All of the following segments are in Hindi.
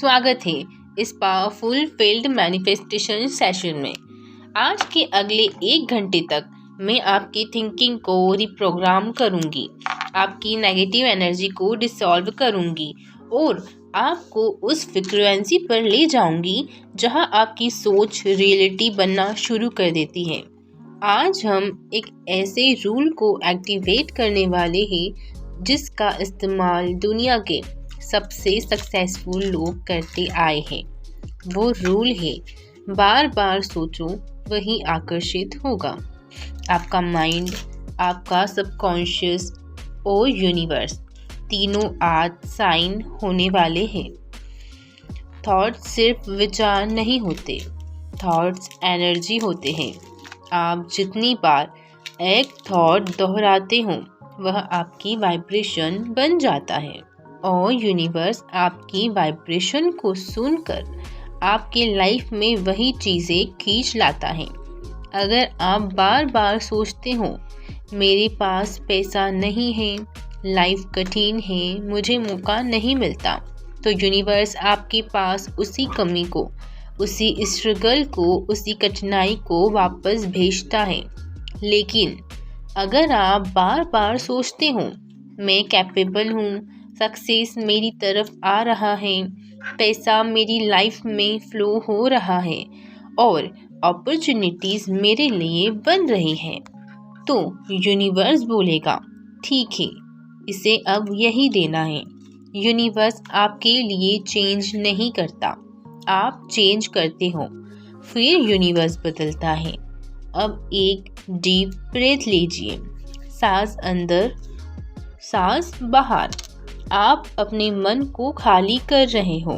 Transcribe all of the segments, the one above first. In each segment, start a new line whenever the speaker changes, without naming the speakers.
स्वागत है इस पावरफुल फील्ड मैनिफेस्टेशन सेशन में। आज के अगले 1 घंटे तक मैं आपकी थिंकिंग को रिप्रोग्राम करूंगी, आपकी नेगेटिव एनर्जी को डिसॉल्व करूंगी और आपको उस फ्रीक्वेंसी पर ले जाऊंगी जहां आपकी सोच रियलिटी बनना शुरू कर देती है। आज हम एक ऐसे रूल को एक्टिवेट करने वाले हैं जिसका इस्तेमाल दुनिया के सबसे सक्सेसफुल लोग करते आए हैं। वो रूल है, बार बार सोचो वही आकर्षित होगा। आपका माइंड, आपका सबकॉन्शियस और यूनिवर्स तीनों आज साइन होने वाले हैं। थॉट्स सिर्फ विचार नहीं होते, थॉट्स एनर्जी होते हैं। आप जितनी बार एक थॉट दोहराते हो वह आपकी वाइब्रेशन बन जाता है और यूनिवर्स आपकी वाइब्रेशन को सुनकर आपके लाइफ में वही चीज़ें खींच लाता है। अगर आप बार बार सोचते हो मेरे पास पैसा नहीं है, लाइफ कठिन है, मुझे मौका नहीं मिलता, तो यूनिवर्स आपके पास उसी कमी को, उसी स्ट्रगल को, उसी कठिनाई को वापस भेजता है। लेकिन अगर आप बार बार सोचते हो मैं कैपेबल हूँ, सक्सेस मेरी तरफ आ रहा है, पैसा मेरी लाइफ में फ्लो हो रहा है और अपॉर्चुनिटीज़ मेरे लिए बन रही हैं, तो यूनिवर्स बोलेगा ठीक है, इसे अब यही देना है। यूनिवर्स आपके लिए चेंज नहीं करता, आप चेंज करते हो, फिर यूनिवर्स बदलता है। अब एक डीप ब्रेथ लीजिए, सांस अंदर, सांस बाहर। आप अपने मन को खाली कर रहे हो।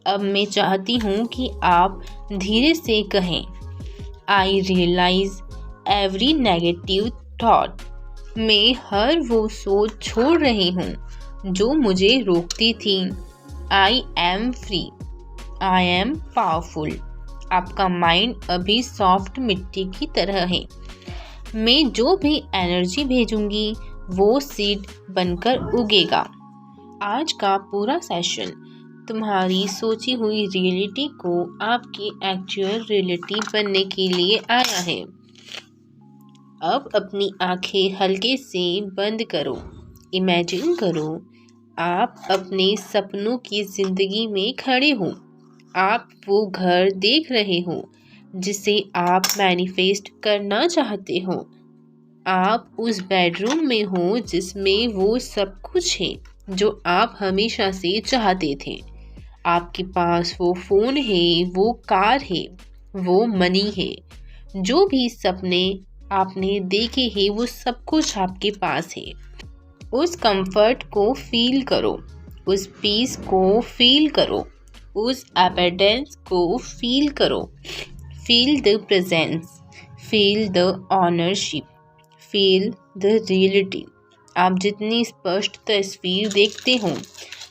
अब मैं चाहती हूँ कि आप धीरे से कहें, आई रियलाइज एवरी नेगेटिव थॉट। मैं हर वो सोच छोड़ रही हूँ जो मुझे रोकती थी। I am free, I am powerful. आपका माइंड अभी सॉफ्ट मिट्टी की तरह है। मैं जो भी एनर्जी भेजूंगी वो सीड बनकर उगेगा। आज का पूरा सेशन तुम्हारी सोची हुई रियलिटी को आपकी एक्चुअल रियलिटी बनने के लिए आया है। अब अपनी आंखें हल्के से बंद करो। इमेजिन करो आप अपने सपनों की ज़िंदगी में खड़े हो। आप वो घर देख रहे हो जिसे आप मैनिफेस्ट करना चाहते हो। आप उस बेडरूम में हो जिसमें वो सब कुछ है जो आप हमेशा से चाहते थे। आपके पास वो फ़ोन है, वो कार है, वो मनी है। जो भी सपने आपने देखे हैं वो सब कुछ आपके पास है। उस कंफर्ट को फील करो, उस पीस को फील करो, उस एबंडेंस को फील करो। Feel the presence, feel the ownership, feel the reality. आप जितनी स्पष्ट तस्वीर देखते हो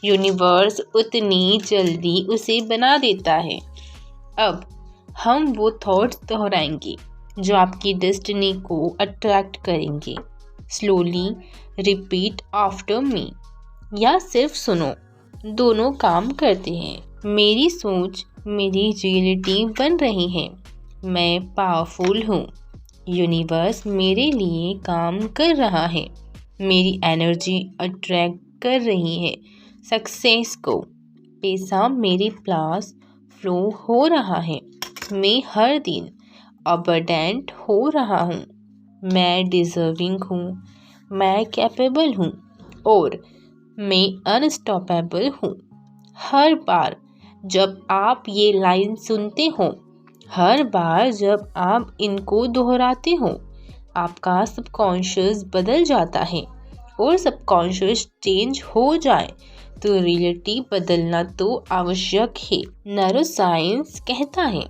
यूनिवर्स उतनी जल्दी उसे बना देता है। अब हम वो थॉट्स दोहराएंगे जो आपकी डेस्टिनी को अट्रैक्ट करेंगे। स्लोली रिपीट आफ्टर मी या सिर्फ सुनो, दोनों काम करते हैं। मेरी सोच मेरी रियलिटी बन रही है। मैं पावरफुल हूँ। यूनिवर्स मेरे लिए काम कर रहा है। मेरी एनर्जी अट्रैक्ट कर रही है सक्सेस को। पैसा मेरे पास फ्लो हो रहा है। मैं हर दिन अबंडेंट हो रहा हूँ। मैं डिजर्विंग हूँ, मैं कैपेबल हूँ और मैं अनस्टॉपेबल हूँ। हर बार जब आप ये लाइन सुनते हो, हर बार जब आप इनको दोहराते हो, आपका सबकॉन्शियस बदल जाता है और सबकॉन्शियस चेंज हो जाए तो रियलिटी बदलना तो आवश्यक है। न्यूरोसाइंस कहता है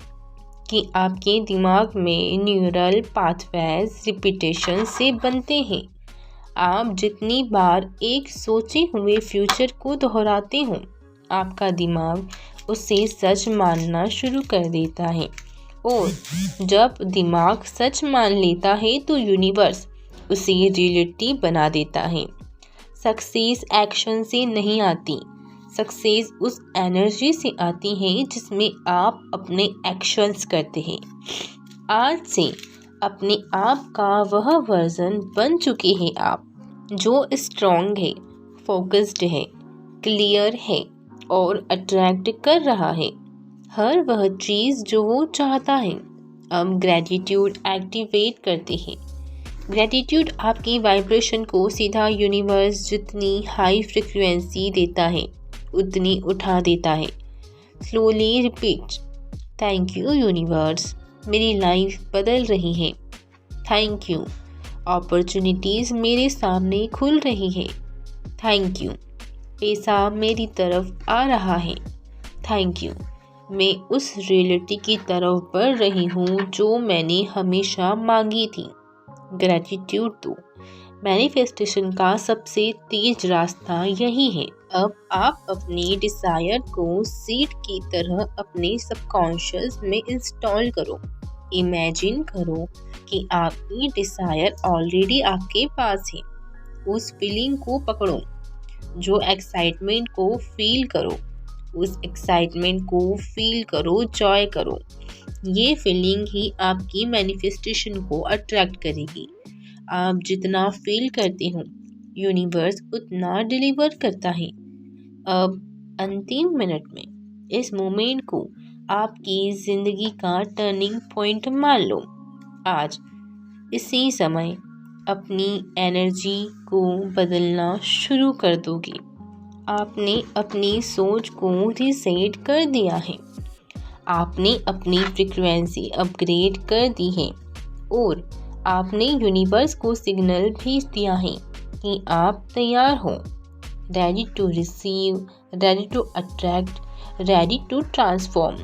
कि आपके दिमाग में न्यूरल पाथवेज रिपीटेशन से बनते हैं। आप जितनी बार एक सोचे हुए फ्यूचर को दोहराते हो, आपका दिमाग उसे सच मानना शुरू कर देता है और जब दिमाग सच मान लेता है तो यूनिवर्स उसे रियलिटी बना देता है। सक्सेस एक्शन से नहीं आती, सक्सेस उस एनर्जी से आती है जिसमें आप अपने एक्शंस करते हैं। आज से अपने आप का वह वर्जन बन चुके हैं आप, जो स्ट्रॉन्ग है, फोकस्ड है, क्लियर है और अट्रैक्ट कर रहा है हर वह चीज़ जो वो चाहता है। अब ग्रेटिट्यूड एक्टिवेट करते हैं। ग्रेटिट्यूड आपकी वाइब्रेशन को सीधा यूनिवर्स जितनी हाई फ्रिक्वेंसी देता है उतनी उठा देता है। Slowly repeat, thank you universe, मेरी लाइफ बदल रही है। थैंक यू, अपॉर्चुनिटीज़ मेरे सामने खुल रही है। थैंक यू, पैसा मेरी तरफ आ रहा है। थैंक यू, मैं उस रियलिटी की तरफ बढ़ रही हूँ जो मैंने हमेशा मांगी थी। ग्रेटिट्यूड दो। मैनिफेस्टेशन का सबसे तेज रास्ता यही है। अब आप अपनी डिज़ायर को सीड की तरह अपने सबकॉन्शियस में इंस्टॉल करो। इमेजिन करो कि आपकी डिज़ायर ऑलरेडी आपके पास है। उस फीलिंग को पकड़ो, जो एक्साइटमेंट को फील करो। उस एक्साइटमेंट को फील करो, जॉय करो। ये फीलिंग ही आपकी मैनिफेस्टेशन को अट्रैक्ट करेगी। आप जितना फील करते हो यूनिवर्स उतना डिलीवर करता है। अब अंतिम मिनट में इस मोमेंट को आपकी ज़िंदगी का टर्निंग पॉइंट मान लो। आज इसी समय अपनी एनर्जी को बदलना शुरू कर दोगे। आपने अपनी सोच को रीसेट कर दिया है। आपने अपनी फ्रीक्वेंसी अपग्रेड कर दी है और आपने यूनिवर्स को सिग्नल भेज दिया है कि आप तैयार हो, ready to receive, ready to attract, ready to transform.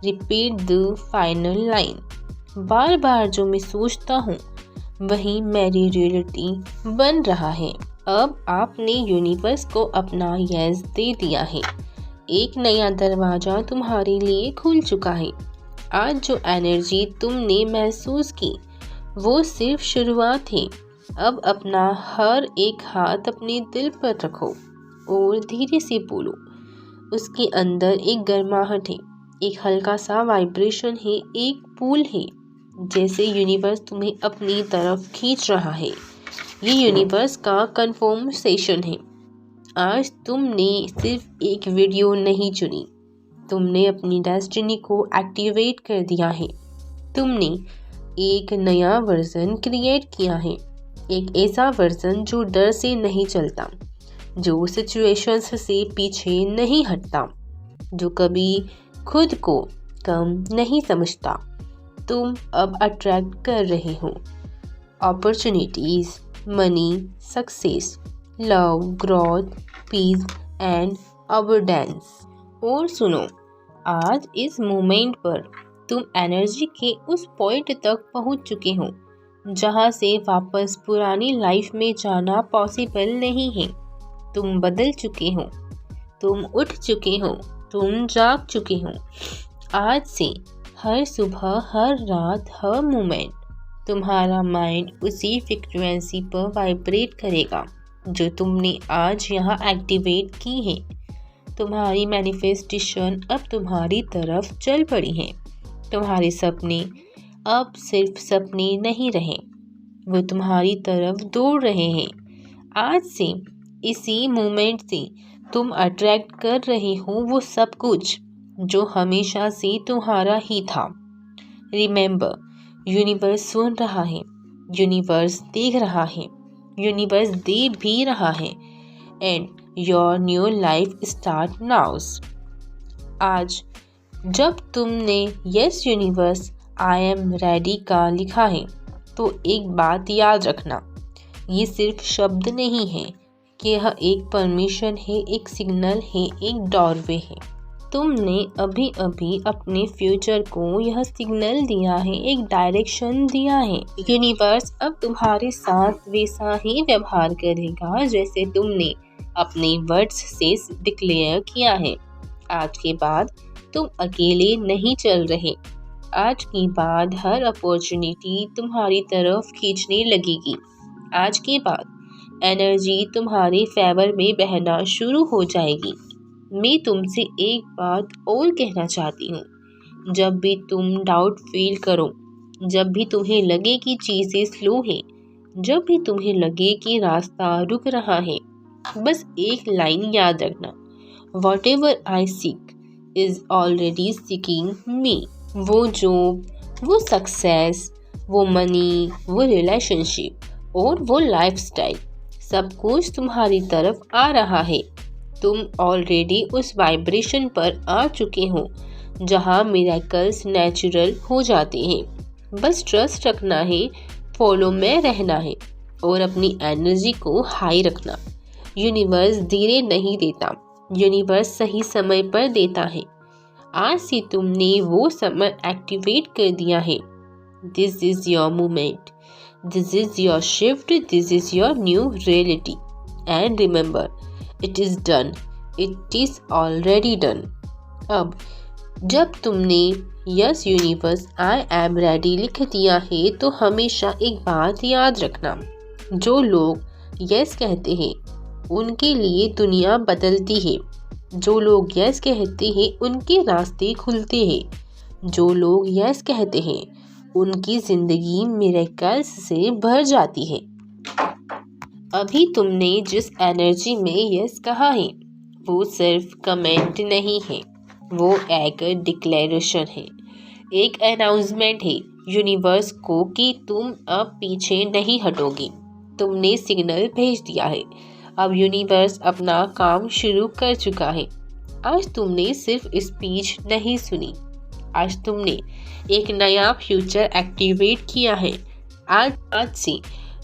Repeat the final line. बार बार जो मैं सोचता हूँ वही मेरी रियलिटी बन रहा है। अब आपने यूनिवर्स को अपना यस दे दिया है। एक नया दरवाज़ा तुम्हारे लिए खुल चुका है। आज जो एनर्जी तुमने महसूस की वो सिर्फ शुरुआत है। अब अपना हर एक हाथ अपने दिल पर रखो और धीरे से बोलो। उसके अंदर एक गर्माहट है, एक हल्का सा वाइब्रेशन है, एक पुल है, जैसे यूनिवर्स तुम्हें अपनी तरफ खींच रहा है। ये यूनिवर्स का कन्फर्मेशन है। आज तुमने सिर्फ एक वीडियो नहीं चुनी, तुमने अपनी डेस्टिनी को एक्टिवेट कर दिया है। तुमने एक नया वर्जन क्रिएट किया है, एक ऐसा वर्जन जो डर से नहीं चलता, जो सिचुएशंस से पीछे नहीं हटता, जो कभी खुद को कम नहीं समझता। तुम अब अट्रैक्ट कर रहे हो opportunities, money, success, love, growth, peace and abundance. और सुनो, आज इस मोमेंट पर तुम एनर्जी के उस पॉइंट तक पहुंच चुके हो जहां से वापस पुरानी लाइफ में जाना पॉसिबल नहीं है। तुम बदल चुके हो, तुम उठ चुके हो, तुम जाग चुके हो। आज से हर सुबह, हर रात, हर मोमेंट तुम्हारा माइंड उसी फ्रीक्वेंसी पर वाइब्रेट करेगा जो तुमने आज यहाँ एक्टिवेट की है। तुम्हारी मैनिफेस्टेशन अब तुम्हारी तरफ चल पड़ी है। तुम्हारे सपने अब सिर्फ सपने नहीं रहे, वो तुम्हारी तरफ दौड़ रहे हैं। आज से इसी मोमेंट से तुम अट्रैक्ट कर रहे हो वो सब कुछ जो हमेशा से तुम्हारा ही था। रिमेंबर, यूनिवर्स सुन रहा है, यूनिवर्स देख रहा है, यूनिवर्स दे भी रहा है। And your new life start knows. आज जब तुमने yes universe I am ready का लिखा है तो एक बात याद रखना, ये सिर्फ शब्द नहीं है कि यह एक परमिशन है, एक सिग्नल है, एक डोरवे है। तुमने अभी अभी अपने फ्यूचर को यह सिग्नल दिया है, एक डायरेक्शन दिया है। यूनिवर्स अब तुम्हारे साथ वैसा ही व्यवहार करेगा जैसे तुमने अपने वर्ड्स से डिक्लेयर किया है। आज के बाद तुम अकेले नहीं चल रहे। आज के बाद हर अपॉर्चुनिटी तुम्हारी तरफ खींचने लगेगी। आज के बाद एनर्जी तुम्हारे फेवर में बहना शुरू हो जाएगी। मैं तुमसे एक बात और कहना चाहती हूँ। जब भी तुम डाउट फील करो, जब भी तुम्हें लगे कि चीज़ें स्लो हैं, जब भी तुम्हें लगे कि रास्ता रुक रहा है, बस एक लाइन याद रखना, whatever I seek is already seeking me. वो जॉब, वो सक्सेस, वो मनी, वो रिलेशनशिप और वो लाइफस्टाइल, सब कुछ तुम्हारी तरफ आ रहा है। तुम ऑलरेडी उस वाइब्रेशन पर आ चुके हो जहाँ मिरेकल्स नेचुरल हो जाते हैं। बस ट्रस्ट रखना है, फॉलो में रहना है और अपनी एनर्जी को हाई रखना। यूनिवर्स धीरे नहीं देता, यूनिवर्स सही समय पर देता है। आज से तुमने वो समय एक्टिवेट कर दिया है। This is your moment, this is your shift, this is your new reality and remember, it is done, it is already done. अब जब तुमने yes universe I am ready लिख दिया है तो हमेशा एक बात याद रखना, जो लोग यस कहते हैं उनके लिए दुनिया बदलती है। जो लोग यस कहते हैं उनके रास्ते खुलते हैं। जो लोग यस कहते हैं उनकी ज़िंदगी मिरेकल्स से भर जाती है। अभी तुमने जिस एनर्जी में यस कहा है वो सिर्फ कमेंट नहीं है, वो एक डिक्लेरेशन है, एक अनाउंसमेंट है यूनिवर्स को कि तुम अब पीछे नहीं हटोगी। तुमने सिग्नल भेज दिया है, अब यूनिवर्स अपना काम शुरू कर चुका है। आज तुमने सिर्फ स्पीच नहीं सुनी, आज तुमने एक नया फ्यूचर एक्टिवेट किया है। आज से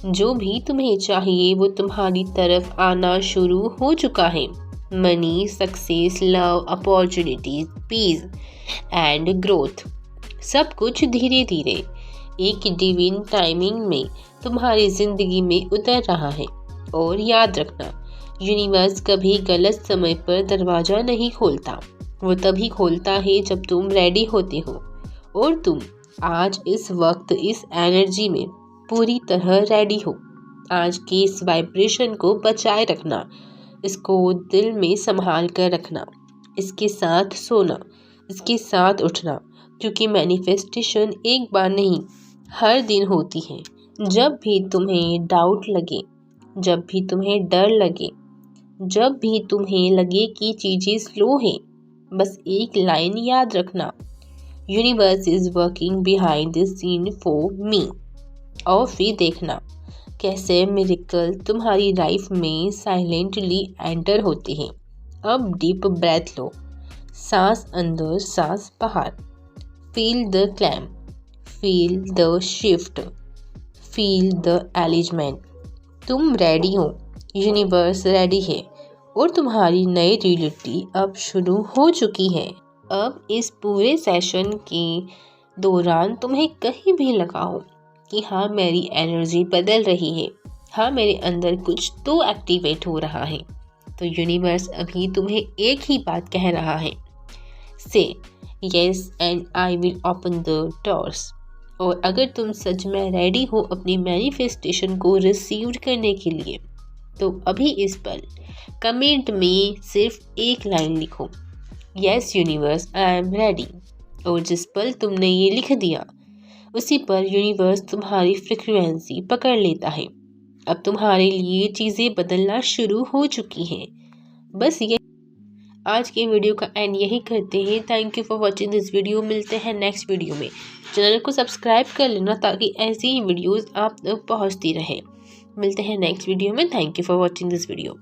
जो भी तुम्हें चाहिए वो तुम्हारी तरफ आना शुरू हो चुका है। Money, success, love, opportunities, peace and growth, सब कुछ धीरे धीरे एक डिवाइन टाइमिंग में तुम्हारी जिंदगी में उतर रहा है। और याद रखना, यूनिवर्स कभी गलत समय पर दरवाज़ा नहीं खोलता, वो तभी खोलता है जब तुम रेडी होते हो। और तुम आज इस वक्त इस एनर्जी में पूरी तरह रेडी हो। आज के इस वाइब्रेशन को बचाए रखना, इसको दिल में संभाल कर रखना, इसके साथ सोना, इसके साथ उठना, क्योंकि मैनिफेस्टेशन एक बार नहीं हर दिन होती है। जब भी तुम्हें डाउट लगे, जब भी तुम्हें डर लगे, जब भी तुम्हें लगे कि चीज़ें स्लो हैं, बस एक लाइन याद रखना, universe is working behind the scene for me. और फिर देखना कैसे मिरेकल तुम्हारी लाइफ में साइलेंटली एंटर होते हैं। अब डीप ब्रेथ लो, सांस अंदर, सांस बाहर। Feel the calm, feel the shift, feel the alignment. तुम रेडी हो, यूनिवर्स रेडी है और तुम्हारी नई रियलिटी अब शुरू हो चुकी है। अब इस पूरे सेशन के दौरान तुम्हें कहीं भी लगा हो कि हाँ मेरी एनर्जी बदल रही है, हाँ मेरे अंदर कुछ तो एक्टिवेट हो रहा है, तो यूनिवर्स अभी तुम्हें एक ही बात कह रहा है, से yes and I will open the doors. और अगर तुम सच में रेडी हो अपनी मैनिफेस्टेशन को रिसीव करने के लिए, तो अभी इस पल कमेंट में सिर्फ एक लाइन लिखो, yes universe I am ready. और जिस पल तुमने ये लिख दिया उसी पर यूनिवर्स तुम्हारी फ्रीक्वेंसी पकड़ लेता है। अब तुम्हारे लिए चीज़ें बदलना शुरू हो चुकी हैं। बस ये आज के वीडियो का एंड यही करते हैं। Thank you for watching this video. मिलते हैं नेक्स्ट वीडियो में। चैनल को सब्सक्राइब कर लेना ताकि ऐसी ही वीडियोस आप तक पहुंचती रहे। मिलते हैं नेक्स्ट वीडियो में। Thank you for watching this video.